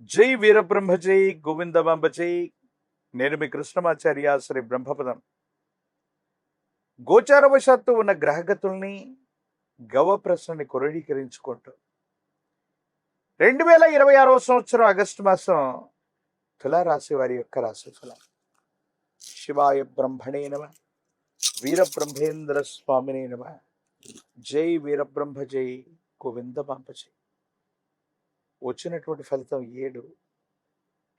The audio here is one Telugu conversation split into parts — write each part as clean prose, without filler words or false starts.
జై వీరబ్రహ్మ జై గోవిందమాంబ జై. నేను మీ కృష్ణమాచార్య శ్రీ బ్రహ్మపదం. గోచారవశాత్తు ఉన్న గ్రహగతుల్ని గవ ప్రశ్నని క్రోడీకరించుకుంటూ 2026వ సంవత్సరం ఆగస్టు మాసం తులారాశి వారి యొక్క రాశి ఫలం. శివాయ బ్రహ్మణే నమ, వీరబ్రహ్మేంద్ర స్వామినే నమ. జై వీరబ్రహ్మ జై గోవిందమాంబ జై. వచ్చినటువంటి ఫలితం 7,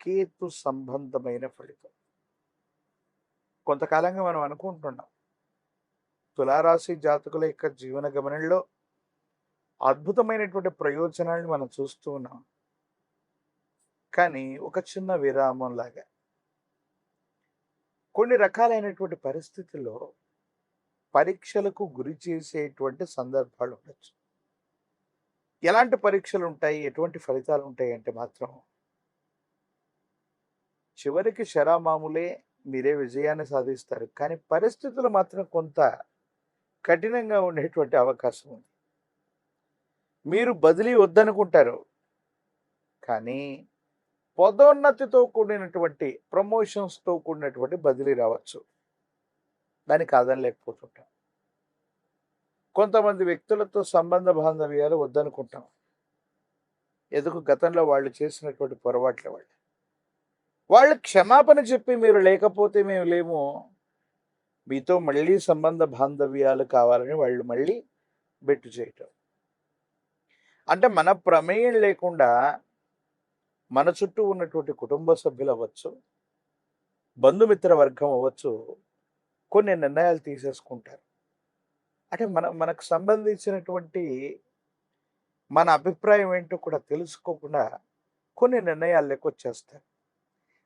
కేతు సంబంధమైన ఫలితం. కొంతకాలంగా మనం అనుకుంటున్నాం తులారాశి జాతకుల యొక్క జీవన గమనంలో అద్భుతమైనటువంటి ప్రయోజనాలను మనం చూస్తూ ఉన్నాం. కానీ ఒక చిన్న విరామం లాగా కొన్ని రకాలైనటువంటి పరిస్థితుల్లో పరీక్షలకు గురి చేసేటువంటి సందర్భాలు ఉండొచ్చు. ఎలాంటి పరీక్షలు ఉంటాయి, ఎటువంటి ఫలితాలు ఉంటాయి అంటే మాత్రం చివరికి శరామామూలే, మీరే విజయాన్ని సాధిస్తారు. కానీ పరిస్థితులు మాత్రం కొంత కఠినంగా ఉండేటువంటి అవకాశం ఉంది. మీరు బదిలీ వద్దనుకుంటారు, కానీ పదోన్నతితో కూడినటువంటి ప్రమోషన్స్తో కూడినటువంటి బదిలీ రావచ్చు. దాన్ని కాదని లేకపోతుంటాం. కొంతమంది వ్యక్తులతో సంబంధ బాంధవ్యాలు వద్దనుకుంటాం. ఎందుకు? గతంలో వాళ్ళు చేసినటువంటి పొరపాట్ల వాళ్ళు క్షమాపణ చెప్పి మీరు లేకపోతే మేము లేము, మీతో మళ్ళీ సంబంధ బాంధవ్యాలు కావాలని వాళ్ళు మళ్ళీ బెట్టు చేయటం. అంటే మన ప్రమేయం లేకుండా మన చుట్టూ ఉన్నటువంటి కుటుంబ సభ్యులు అవ్వచ్చు, బంధుమిత్ర వర్గం అవ్వచ్చు, కొన్ని నిర్ణయాలు తీసేసుకుంటారు. అంటే మనకు సంబంధించినటువంటి మన అభిప్రాయం ఏంటో కూడా తెలుసుకోకుండా కొన్ని నిర్ణయాలు లెక్కొచ్చేస్తారు.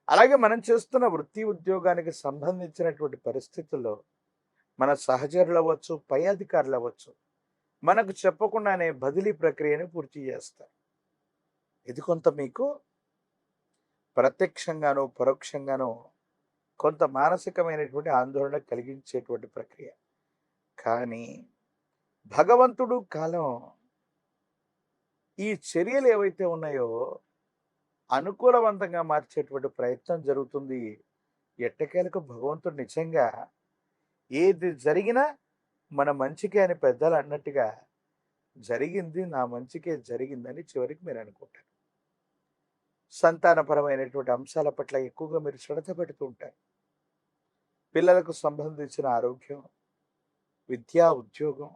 అలాగే మనం చేస్తున్న వృత్తి ఉద్యోగానికి సంబంధించినటువంటి పరిస్థితుల్లో మన సహచరులు అవ్వచ్చు, పై అధికారులు అవ్వచ్చు, మనకు చెప్పకుండానే బదిలీ ప్రక్రియను పూర్తి చేస్తారు. ఇది కొంత మీకు ప్రత్యక్షంగానో పరోక్షంగానో కొంత మానసికమైనటువంటి ఆందోళన కలిగించేటువంటి ప్రక్రియ. కానీ భగవంతుడు కాలం ఈ చర్యలు ఏవైతే ఉన్నాయో అనుకూలవంతంగా మార్చేటువంటి ప్రయత్నం జరుగుతుంది. ఎట్టకేలకు భగవంతుడు నిజంగా ఏది జరిగినా మన మంచికే అని పెద్దలు అన్నట్టుగా జరిగింది నా మంచికే జరిగిందని చివరికి మీరు అనుకుంటారు. సంతానపరమైనటువంటి అంశాల పట్ల ఎక్కువగా మీరు శ్రద్ధ పెడుతూ ఉంటారు. పిల్లలకు సంబంధించిన ఆరోగ్యం, విద్యా, ఉద్యోగం,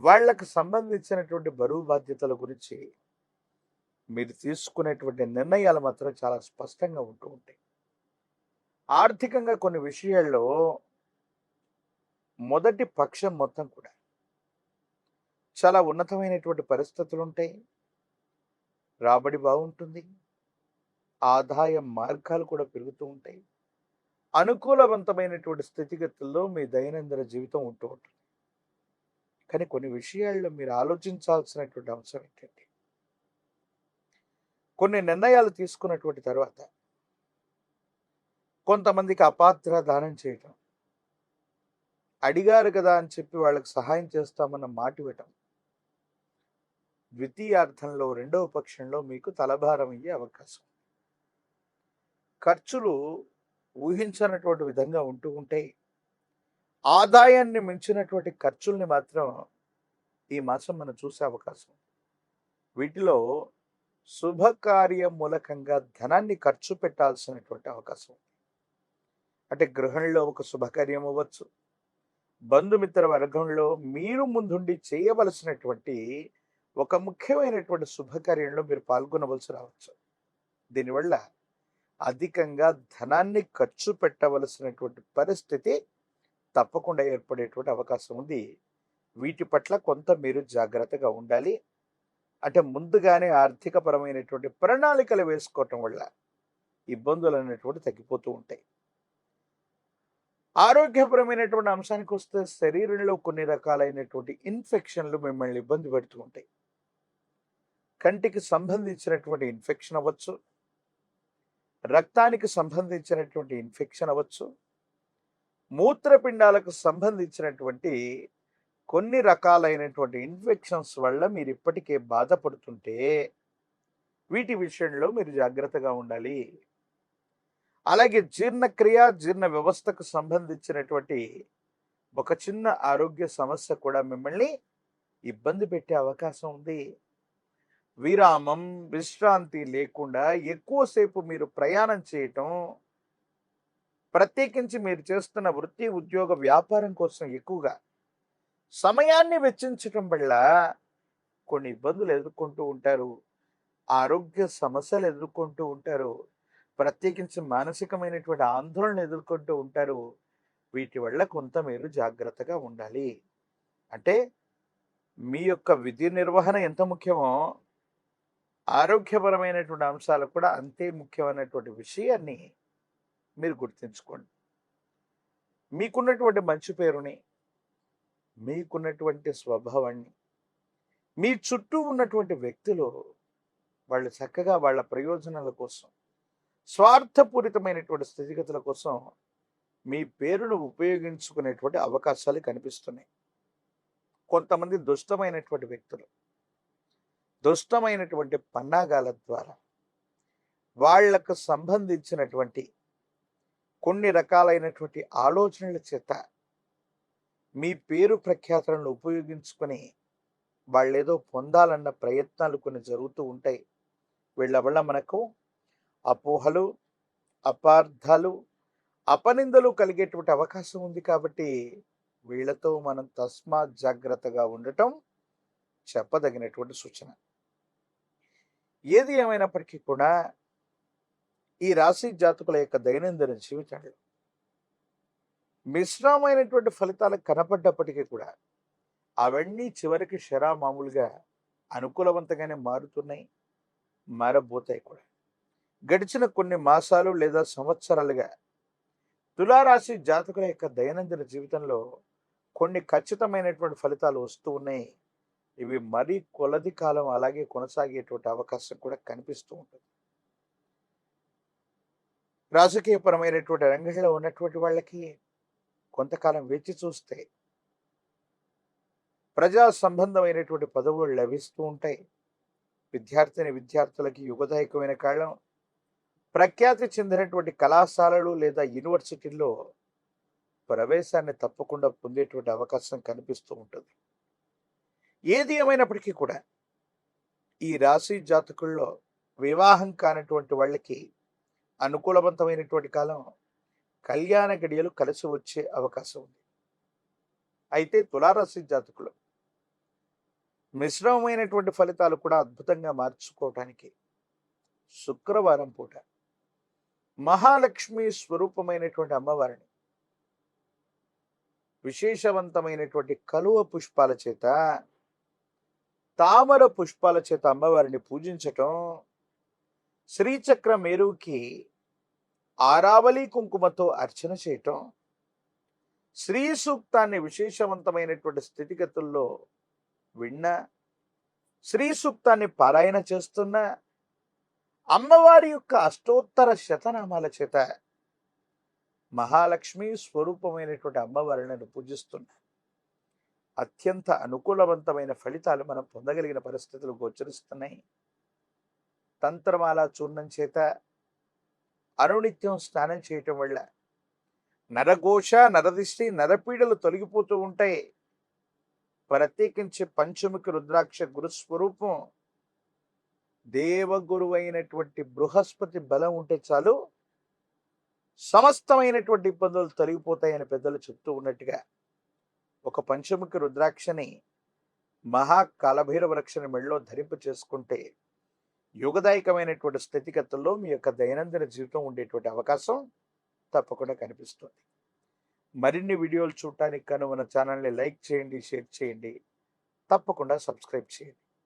వాళ్లకు సంబంధించినటువంటి బరువు బాధ్యతల గురించి మీరు తీసుకునేటువంటి నిర్ణయాలు మాత్రం చాలా స్పష్టంగా ఉంటూ ఉంటాయి. ఆర్థికంగా కొన్ని విషయాల్లో మొదటి పక్షం మొత్తం కూడా చాలా ఉన్నతమైనటువంటి పరిస్థితులు ఉంటాయి. రాబడి బాగుంటుంది, ఆదాయ మార్గాలు కూడా పెరుగుతూ ఉంటాయి. అనుకూలవంతమైనటువంటి స్థితిగతుల్లో మీ దైనందిన జీవితం ఉంటూ ఉంటుంది. కానీ కొన్ని విషయాల్లో మీరు ఆలోచించాల్సినటువంటి అంశం ఏంటంటే, కొన్ని నిర్ణయాలు తీసుకున్నటువంటి తర్వాత కొంతమందికి అపాత్ర దానం చేయటం, అడిగారు కదా అని చెప్పి వాళ్ళకి సహాయం చేస్తామన్న మాట ఇవ్వటం, ద్వితీయార్థంలో రెండవ పక్షంలో మీకు తలభారం అయ్యే అవకాశం. ఖర్చులు ఊహించనటువంటి విధంగా ఉంటూ ఉంటాయి. ఆదాయాన్ని మించినటువంటి ఖర్చుల్ని మాత్రం ఈ మాసం మనం చూసే అవకాశం. వీటిలో శుభకార్య మూలకంగా ధనాన్ని ఖర్చు పెట్టాల్సినటువంటి అవకాశం. అంటే గృహంలో ఒక శుభకార్యం అవ్వచ్చు, బంధుమిత్ర వర్గంలో మీరు ముందుండి చేయవలసినటువంటి ఒక ముఖ్యమైనటువంటి శుభకార్యంలో మీరు పాల్గొనవలసి రావచ్చు. దీనివల్ల అధికంగా ధనాన్ని ఖర్చు పెట్టవలసినటువంటి పరిస్థితి తప్పకుండా ఏర్పడేటువంటి అవకాశం ఉంది. వీటి పట్ల కొంత మీరు జాగ్రత్తగా ఉండాలి. అంటే ముందుగానే ఆర్థిక పరమైనటువంటి ప్రణాళికలు వేసుకోవటం వల్ల ఇబ్బందులు అనేటువంటి తగ్గిపోతూ ఉంటాయి. ఆరోగ్యపరమైనటువంటి అంశానికి వస్తే శరీరంలో కొన్ని రకాలైనటువంటి ఇన్ఫెక్షన్లు మిమ్మల్ని ఇబ్బంది పెడుతూ ఉంటాయి. కంటికి సంబంధించినటువంటి ఇన్ఫెక్షన్ అవ్వచ్చు, రక్తానికి సంబంధించినటువంటి ఇన్ఫెక్షన్ అవ్వచ్చు, మూత్రపిండాలకు సంబంధించినటువంటి కొన్ని రకాలైనటువంటి ఇన్ఫెక్షన్స్ వల్ల మీరు ఇప్పటికే బాధపడుతుంటే వీటి విషయంలో మీరు జాగ్రత్తగా ఉండాలి. అలాగే జీర్ణక్రియ, జీర్ణ వ్యవస్థకు సంబంధించినటువంటి ఒక చిన్న ఆరోగ్య సమస్య కూడా మిమ్మల్ని ఇబ్బంది పెట్టే అవకాశం ఉంది. విరామం, విశ్రాంతి లేకుండా ఎక్కువసేపు మీరు ప్రయాణం చేయటం, ప్రత్యేకించి మీరు చేస్తున్న వృత్తి, ఉద్యోగ, వ్యాపారం కోసం ఎక్కువగా సమయాన్ని వెచ్చించటం వల్ల కొన్ని ఇబ్బందులు ఎదుర్కొంటూ ఉంటారు. ఆరోగ్య సమస్యలు ఎదుర్కొంటూ ఉంటారు. ప్రత్యేకించి మానసికమైనటువంటి ఆందోళన ఎదుర్కొంటూ ఉంటారు. వీటి వల్ల కొంత మీరు జాగ్రత్తగా ఉండాలి. అంటే మీ యొక్క విధి నిర్వహణ ఎంత ముఖ్యమో, ఆరోగ్యపరమైనటువంటి అంశాలు కూడా అంతే ముఖ్యమైనటువంటి విషయాన్ని మీరు గుర్తుంచుకోండి. మీకున్నటువంటి మంచి పేరుని, మీకున్నటువంటి స్వభావాన్ని, మీ చుట్టూ ఉన్నటువంటి వ్యక్తులు వాళ్ళు చక్కగా వాళ్ళ ప్రయోజనాల కోసం, స్వార్థపూరితమైనటువంటి స్థితిగతుల కోసం మీ పేరును ఉపయోగించుకునేటువంటి అవకాశాలు కనిపిస్తున్నాయి. కొంతమంది దుష్టమైనటువంటి వ్యక్తులు దుష్టమైనటువంటి పన్నాగాల ద్వారా వాళ్లకు సంబంధించినటువంటి కొన్ని రకాలైనటువంటి ఆలోచనల చేత మీ పేరు ప్రఖ్యాతులను ఉపయోగించుకొని వాళ్ళేదో పొందాలన్న ప్రయత్నాలు కొన్ని జరుగుతూ ఉంటాయి. వీళ్ళ వల్ల మనకు అపోహలు, అపార్థాలు, అపనిందలు కలిగేటువంటి అవకాశం ఉంది. కాబట్టి వీళ్ళతో మనం తస్మాత్ జాగ్రత్తగా ఉండటం చెప్పదగినటువంటి సూచన. ఏది ఏమైనప్పటికీ కూడా ఈ రాశి జాతకుల యొక్క దైనందిన జీవితంలో మిశ్రమైనటువంటి ఫలితాలు కనపడ్డప్పటికీ కూడా అవన్నీ చివరికి మామూలుగా అనుకూలవంతంగానే మారుతున్నాయి, మారబోతాయి కూడా. గడిచిన కొన్ని మాసాలు లేదా సంవత్సరాలుగా తులారాశి జాతకుల యొక్క దైనందిన జీవితంలో కొన్ని ఖచ్చితమైనటువంటి ఫలితాలు వస్తూ ఉన్నాయి. ఇవి మరీ కొలది కాలం అలాగే కొనసాగేటువంటి అవకాశం కూడా కనిపిస్తూ ఉంటుంది. రాజకీయపరమైనటువంటి రంగంలో ఉన్నటువంటి వాళ్ళకి కొంతకాలం వేచి చూస్తే ప్రజా సంబంధమైనటువంటి పదవులు లభిస్తూ ఉంటాయి. విద్యార్థులకి యుగదాయకమైన కాలం. ప్రఖ్యాతి చెందినటువంటి కళాశాలలు లేదా యూనివర్సిటీల్లో ప్రవేశాన్ని తప్పకుండా పొందేటువంటి అవకాశం కనిపిస్తూ ఉంటుంది. ఏది ఏమైనప్పటికీ కూడా ఈ రాశి జాతకుల్లో వివాహం కానటువంటి వాళ్ళకి అనుకూలవంతమైనటువంటి కాలం. కళ్యాణ గడియలు కలిసి వచ్చే అవకాశం ఉంది. అయితే తులారాశి జాతకులు మిశ్రమమైనటువంటి ఫలితాలు కూడా అద్భుతంగా మార్చుకోవటానికి శుక్రవారం పూట మహాలక్ష్మి స్వరూపమైనటువంటి అమ్మవారిని విశేషవంతమైనటువంటి కలువ పుష్పాల చేత, తామర పుష్పాల చేత అమ్మవారిని పూజించటం, శ్రీచక్ర మేరుకి ఆరావళి కుంకుమతో అర్చన చేయటం, శ్రీ సూక్తాన్ని విశేషవంతమైనటువంటి స్థితిగతుల్లో విన్న, శ్రీ సూక్తాన్ని పారాయణ చేస్తున్న, అమ్మవారి యొక్క అష్టోత్తర శతనామాల చేత మహాలక్ష్మి స్వరూపమైనటువంటి అమ్మవారిని పూజిస్తున్న అత్యంత అనుకూలవంతమైన ఫలితాలు మనం పొందగలిగిన పరిస్థితులు గోచరిస్తున్నాయి. తంత్రమాల చూర్ణం చేత అనునిత్యం స్నానం చేయటం వల్ల నరఘోష, నరదిష్టి, నరపీడలు తొలగిపోతూ ఉంటాయి. ప్రత్యేకించి పంచముఖి రుద్రాక్ష గురుస్వరూపం దేవగురువైనటువంటి బృహస్పతి బలం ఉంటే చాలు సమస్తమైనటువంటి ఇబ్బందులు తొలగిపోతాయని పెద్దలు చెప్తూ ఉన్నట్టుగా ఒక పంచముఖి రుద్రాక్షని మహాకాలభైరవ రక్షణ మెడలో ధరింపు చేసుకుంటే యుగదాయకమైనటువంటి స్థితిగతుల్లో మీ యొక్క దైనందిన జీవితం ఉండేటువంటి అవకాశం తప్పకుండా కనిపిస్తుంది. మరిన్ని వీడియోలు చూడటానికి కను మన ఛానల్ని లైక్ చేయండి, షేర్ చేయండి, తప్పకుండా సబ్స్క్రైబ్ చేయండి.